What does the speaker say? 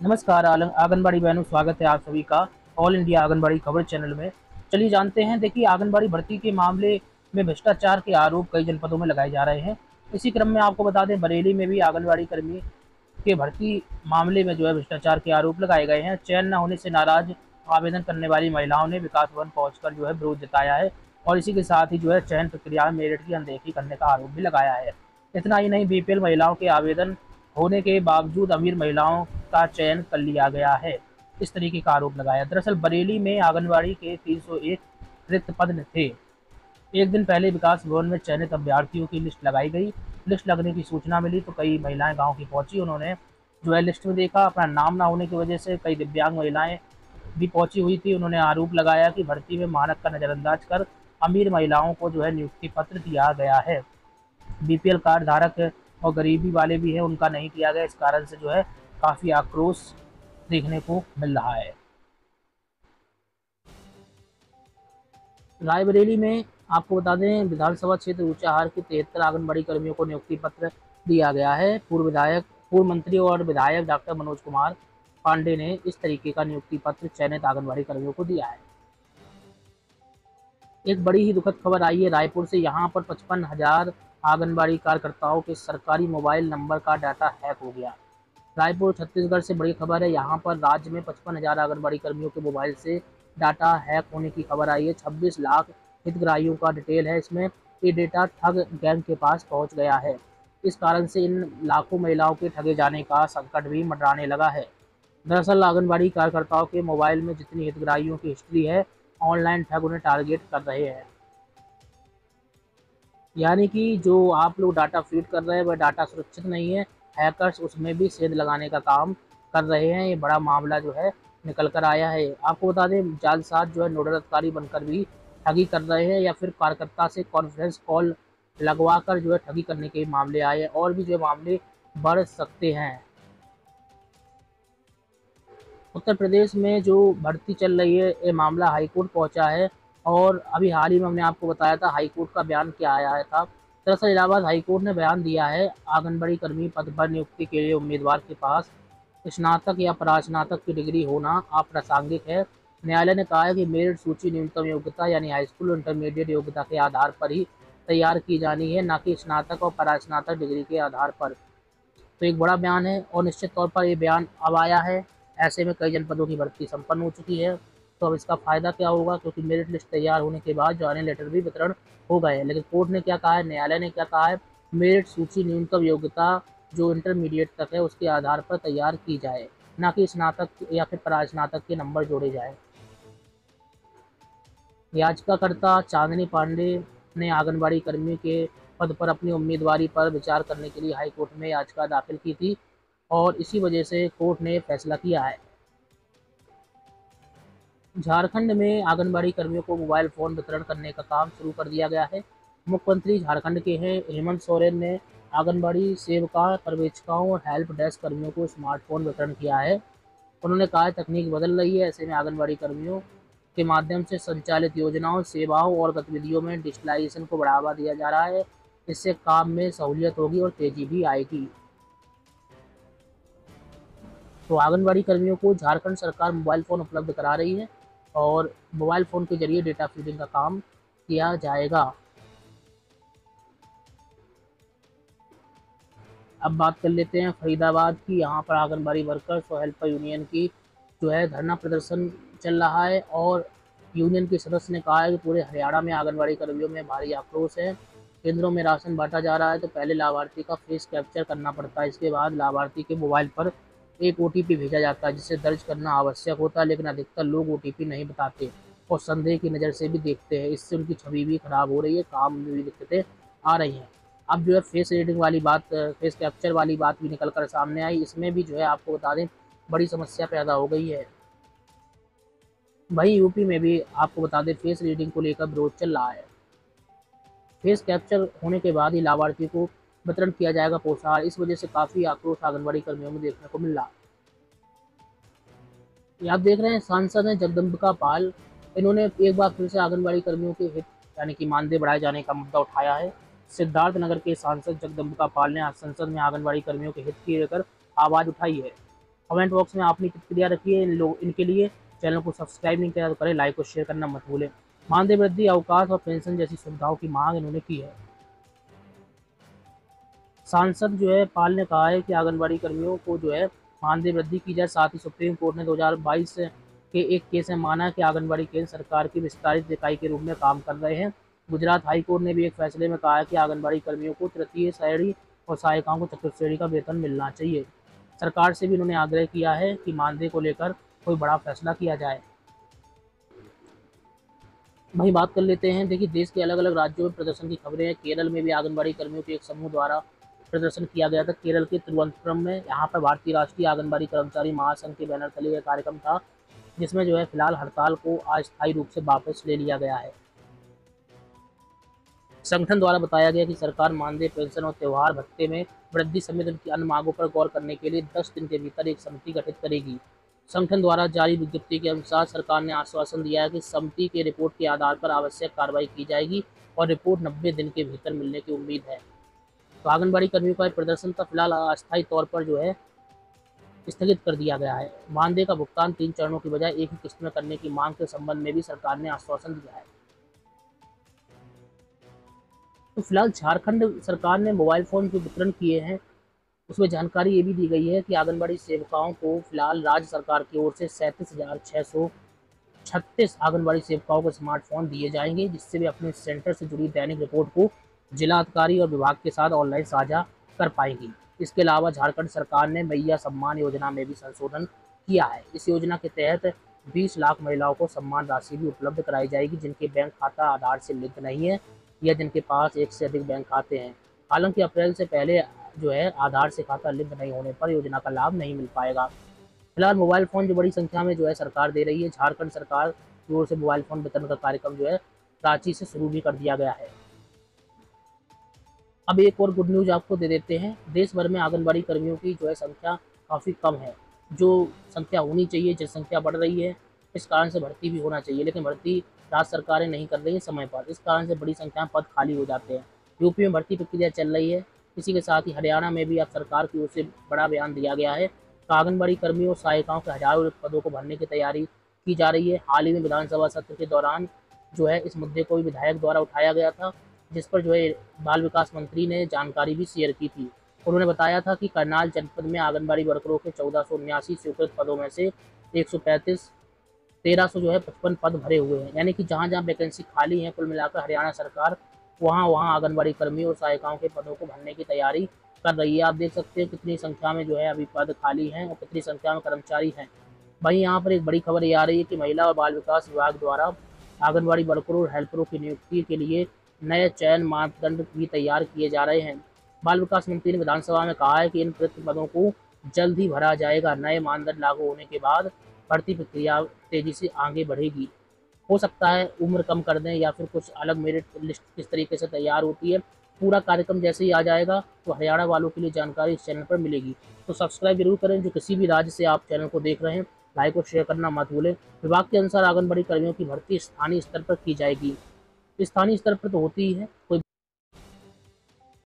नमस्कार आंगनबाड़ी बहनों, स्वागत है आप सभी का ऑल इंडिया आंगनबाड़ी खबर चैनल में। चलिए जानते हैं। देखिए, आंगनबाड़ी भर्ती के मामले में भ्रष्टाचार के आरोप कई जनपदों में लगाए जा रहे हैं। इसी क्रम में आपको बता दें, बरेली में भी आंगनबाड़ी कर्मी के भर्ती मामले में भ्रष्टाचार के आरोप लगाए गए हैं। चयन न होने से नाराज आवेदन करने वाली महिलाओं ने विकास भवन पहुंचकर विरोध जताया है और इसी के साथ ही चयन प्रक्रिया में मेरिट की अनदेखी करने का आरोप भी लगाया है। इतना ही नहीं, बीपीएल महिलाओं के आवेदन होने के बावजूद अमीर महिलाओं का चयन कर लिया गया है, इस तरीके का आरोप लगाया। दरअसल बरेली में आंगनबाड़ी के 301 रिक्त पद थे। एक दिन पहले विकास भवन में चयनित अभ्यर्थियों की लिस्ट लगाई गई। लिस्ट लगने की सूचना मिली तो कई महिलाएं गांव की पहुंची। उन्होंने लिस्ट में देखा, अपना नाम ना होने की वजह से कई दिव्यांग महिलाएं भी पहुंची हुई थी। उन्होंने आरोप लगाया कि भर्ती में मानक का नजरअंदाज कर अमीर महिलाओं को नियुक्ति पत्र दिया गया है। बीपीएल कार्ड धारक और गरीबी वाले भी हैं, उनका नहीं किया गया। इस कारण से काफी आक्रोश देखने को मिल रहा है। रायबरेली में आपको बता दें, विधानसभा क्षेत्र ऊंचाहार के 73 आंगनबाड़ी कर्मियों को नियुक्ति पत्र दिया गया है। पूर्व मंत्री और विधायक डॉक्टर मनोज कुमार पांडे ने इस तरीके का नियुक्ति पत्र चयनित आंगनबाड़ी कर्मियों को दिया है। एक बड़ी ही दुखद खबर आई है रायपुर से। यहाँ पर 55,000 आंगनबाड़ी कार्यकर्ताओं के सरकारी मोबाइल नंबर का डाटा हैक हो गया। रायपुर छत्तीसगढ़ से बड़ी खबर है। यहाँ पर राज्य में 55,000 आंगनबाड़ी कर्मियों के मोबाइल से डाटा हैक होने की खबर आई है। 26 लाख हितग्राहियों का डिटेल है इसमें। ये डेटा ठग गैंग के पास पहुंच गया है। इस कारण से इन लाखों महिलाओं के ठगे जाने का संकट भी मंडराने लगा है। दरअसल आंगनबाड़ी कार्यकर्ताओं के मोबाइल में जितनी हितग्राहियों की हिस्ट्री है, ऑनलाइन ठग उन्हें टारगेट कर रहे हैं। यानी कि जो आप लोग डाटा फीड कर रहे हैं वह डाटा सुरक्षित नहीं है। हैकर्स उसमें भी सेंध लगाने का काम कर रहे हैं। ये बड़ा मामला निकल कर आया है। आपको बता दें, जालसाज नोडल अधिकारी बनकर भी ठगी कर रहे हैं या फिर कार्यकर्ता से कॉन्फ्रेंस कॉल लगवा कर ठगी करने के मामले आए हैं और भी मामले बढ़ सकते हैं। उत्तर प्रदेश में जो भर्ती चल रही है, ये मामला हाईकोर्ट पहुंचा है और अभी हाल ही में हमने आपको बताया था हाईकोर्ट का बयान क्या आया है था। दरअसल इलाहाबाद हाईकोर्ट ने बयान दिया है, आंगनबाड़ी कर्मी पद पर नियुक्ति के लिए उम्मीदवार के पास स्नातक या परास्नातक की डिग्री होना अप्रासंगिक है। न्यायालय ने कहा है कि मेरिट सूची न्यूनतम योग्यता यानी हाई स्कूल इंटरमीडिएट योग्यता के आधार पर ही तैयार की जानी है, न कि स्नातक और परास्नातक डिग्री के आधार पर। तो एक बड़ा बयान है और निश्चित तौर पर ये बयान अब आया है। ऐसे में कई जनपदों की भर्ती संपन्न हो चुकी है। तो अब इसका फायदा क्या होगा, क्योंकि मेरिट लिस्ट तैयार होने के बाद ज्वाइनिंग लेटर भी वितरण हो गए हैं। लेकिन कोर्ट ने क्या कहा है, न्यायालय ने क्या कहा है, मेरिट सूची न्यूनतम योग्यता जो इंटरमीडिएट तक है उसके आधार पर तैयार की जाए, न कि स्नातक या फिर परास्नातक के नंबर जोड़े जाए। याचिकाकर्ता चांदनी पांडे ने आंगनबाड़ी कर्मी के पद पर अपनी उम्मीदवारी पर विचार करने के लिए हाईकोर्ट में याचिका दाखिल की थी और इसी वजह से कोर्ट ने फैसला किया है। झारखंड में आंगनबाड़ी कर्मियों को मोबाइल फोन वितरण करने का काम शुरू कर दिया गया है। मुख्यमंत्री झारखंड के हैं हेमंत सोरेन ने आंगनबाड़ी सेविका, पर्यवेक्षिकाओं और हेल्प डेस्क कर्मियों को स्मार्टफोन वितरण किया है। उन्होंने कहा है, तकनीक बदल रही है, ऐसे में आंगनबाड़ी कर्मियों के माध्यम से संचालित योजनाओं, सेवाओं और गतिविधियों में डिजिटलाइजेशन को बढ़ावा दिया जा रहा है। इससे काम में सहूलियत होगी और तेजी भी आएगी। तो आंगनबाड़ी कर्मियों को झारखंड सरकार मोबाइल फ़ोन उपलब्ध करा रही है और मोबाइल फ़ोन के जरिए डेटा फीडिंग का काम किया जाएगा। अब बात कर लेते हैं फरीदाबाद की। यहाँ पर आंगनबाड़ी वर्कर्स और हेल्पर यूनियन की धरना प्रदर्शन चल रहा है और यूनियन के सदस्य ने कहा है कि पूरे हरियाणा में आंगनबाड़ी कर्मियों में भारी आक्रोश है। केंद्रों में राशन बांटा जा रहा है तो पहले लाभार्थी का फेस कैप्चर करना पड़ता है, इसके बाद लाभार्थी के मोबाइल पर एक ओटीपी भेजा जाता है जिसे दर्ज करना आवश्यक होता है, लेकिन अधिकतर लोग ओटीपी नहीं बताते और संदेह की नज़र से भी देखते हैं। इससे उनकी छवि भी खराब हो रही है, काम में भी दिक्कतें आ रही हैं। अब फेस रीडिंग वाली बात, फेस कैप्चर वाली बात भी निकल कर सामने आई। इसमें भी आपको बता दें बड़ी समस्या पैदा हो गई है। वहीं यूपी में भी आपको बता दें फेस रीडिंग को लेकर विरोध चल रहा है। फेस कैप्चर होने के बाद ही लाभार्थी को वितरण किया जाएगा पोषाहार। इस वजह से काफी आक्रोश आंगनबाड़ी कर्मियों में देखने को मिल रहा है। ये आप देख रहे हैं सांसद हैं जगदम्बिका पाल। इन्होंने एक बार फिर से आंगनबाड़ी कर्मियों के हित यानी कि मानदेय बढ़ाए जाने का मुद्दा उठाया है। सिद्धार्थनगर के सांसद जगदम्बिका पाल ने आज संसद में आंगनबाड़ी कर्मियों के हित की लेकर आवाज उठाई है। कमेंट बॉक्स में अपनी प्रतिक्रिया रखिए इनके लिए। चैनल को सब्सक्राइब नहीं किया तो करें, लाइक और शेयर करना मत भूलें। मानदेय वृद्धि, अवकाश और पेंशन जैसी सुविधाओं की मांग इन्होंने की है। सांसद जो है पाल ने कहा है कि आंगनबाड़ी कर्मियों को जो है मानदेय वृद्धि की जाए। साथ ही सुप्रीम कोर्ट ने 2022 के एक केस में माना कि आंगनबाड़ी केंद्र सरकार की विस्तारित इकाई के रूप में काम कर रहे हैं। गुजरात हाई कोर्ट ने भी एक फैसले में कहा है कि आंगनबाड़ी कर्मियों को तृतीय श्रेणी और सहायिकाओं को चतुर्थ श्रेणी का वेतन मिलना चाहिए। सरकार से भी उन्होंने आग्रह किया है कि मानदेय को लेकर कोई बड़ा फैसला किया जाए। वही बात कर लेते हैं, देखिए देश के अलग अलग राज्यों में प्रदर्शन की खबरें हैं। केरल में भी आंगनबाड़ी कर्मियों के एक समूह द्वारा प्रदर्शन किया गया था। केरल के तिरुवनंतपुरम में यहाँ पर भारतीय राष्ट्रीय आंगनबाड़ी कर्मचारी महासंघ के बैनर तले यह कार्यक्रम था, जिसमें जो है फिलहाल हड़ताल को अस्थायी रूप से वापस ले लिया गया है। संगठन द्वारा बताया गया कि सरकार मानदेय, पेंशन और त्योहार भत्ते में वृद्धि समेत उनकी अन्य मांगों पर गौर करने के लिए 10 दिन के भीतर एक समिति गठित करेगी। संगठन द्वारा जारी विज्ञप्ति के अनुसार सरकार ने आश्वासन दिया है कि समिति के रिपोर्ट के आधार पर आवश्यक कार्रवाई की जाएगी और रिपोर्ट 90 दिन के भीतर मिलने की उम्मीद है। तो आंगनबाड़ी कर्मियों का प्रदर्शन का फिलहाल अस्थायी तौर पर जो है स्थगित कर दिया गया है। मानदेय का भुगतान 3 चरणों की बजाय एक ही किस्त में करने की मांग के संबंध में भी सरकार ने आश्वासन दिया है। तो फिलहाल झारखंड सरकार ने मोबाइल फ़ोन जो वितरण किए हैं, उसमें जानकारी ये भी दी गई है कि आंगनबाड़ी सेविकाओं को फिलहाल राज्य सरकार की ओर से 37,636 आंगनबाड़ी सेविकाओं को स्मार्टफोन दिए जाएंगे, जिससे वे अपने सेंटर से जुड़ी दैनिक रिपोर्ट को जिला अधिकारी और विभाग के साथ ऑनलाइन साझा कर पाएंगी। इसके अलावा झारखंड सरकार ने मैया सम्मान योजना में भी संशोधन किया है। इस योजना के तहत 20 लाख महिलाओं को सम्मान राशि भी उपलब्ध कराई जाएगी, जिनके बैंक खाता आधार से लिंक नहीं है या जिनके पास एक से अधिक बैंक खाते हैं। हालांकि अप्रैल से पहले जो है आधार से खाता लिंक नहीं होने पर योजना का लाभ नहीं मिल पाएगा। फिलहाल मोबाइल फ़ोन जो बड़ी संख्या में जो है सरकार दे रही है। झारखंड सरकार की ओर से मोबाइल फ़ोन वितरण का कार्यक्रम जो है रांची से शुरू भी कर दिया गया है। अब एक और गुड न्यूज़ आपको दे देते हैं। देश भर में आंगनबाड़ी कर्मियों की जो है संख्या काफ़ी कम है। जो संख्या होनी चाहिए, जनसंख्या बढ़ रही है, इस कारण से भर्ती भी होना चाहिए, लेकिन भर्ती राज्य सरकारें नहीं कर रही हैं समय पर। इस कारण से बड़ी संख्या में पद खाली हो जाते हैं। यूपी में भर्ती प्रक्रिया चल रही है। इसी के साथ ही हरियाणा में भी अब सरकार की ओर से बड़ा बयान दिया गया है। तो आंगनबाड़ी कर्मियों और सहायिकाओं के हजारों पदों को भरने की तैयारी की जा रही है। हाल ही में विधानसभा सत्र के दौरान जो है इस मुद्दे को भी विधायक द्वारा उठाया गया था, जिस पर जो है बाल विकास मंत्री ने जानकारी भी शेयर की थी। उन्होंने बताया था कि करनाल जनपद में आंगनबाड़ी वर्करों के 1479 स्वीकृत पदों में से 135 1300 जो है 55 पद भरे हुए हैं। यानी कि जहाँ जहाँ वैकेंसी खाली है, कुल मिलाकर हरियाणा सरकार वहाँ वहाँ आंगनबाड़ी कर्मियों और सहायिकाओं के पदों को भरने की तैयारी कर रही है। आप देख सकते हैं कितनी संख्या में जो है अभी पद खाली हैं और कितनी संख्या में कर्मचारी हैं। वहीं यहाँ पर एक बड़ी खबर ये आ रही है कि महिला और बाल विकास विभाग द्वारा आंगनबाड़ी वर्करों और हेल्परों की नियुक्ति के लिए नए चयन मापदंड भी तैयार किए जा रहे हैं। बाल विकास मंत्री ने विधानसभा में कहा है कि इन रिक्त पदों को जल्द ही भरा जाएगा। नए मानदंड लागू होने के बाद भर्ती प्रक्रिया तेजी से आगे बढ़ेगी। हो सकता है उम्र कम कर दें या फिर कुछ अलग मेरिट लिस्ट किस तरीके से तैयार होती है। पूरा कार्यक्रम जैसे ही आ जाएगा तो हरियाणा वालों के लिए जानकारी इस चैनल पर मिलेगी। तो सब्सक्राइब जरूर करें। जो किसी भी राज्य से आप चैनल को देख रहे हैं, लाइक और शेयर करना मत भूलें। विभाग के अनुसार आंगनबाड़ी कर्मियों की भर्ती स्थानीय स्तर पर की जाएगी। स्थानीय स्तर पर तो होती ही है, कोई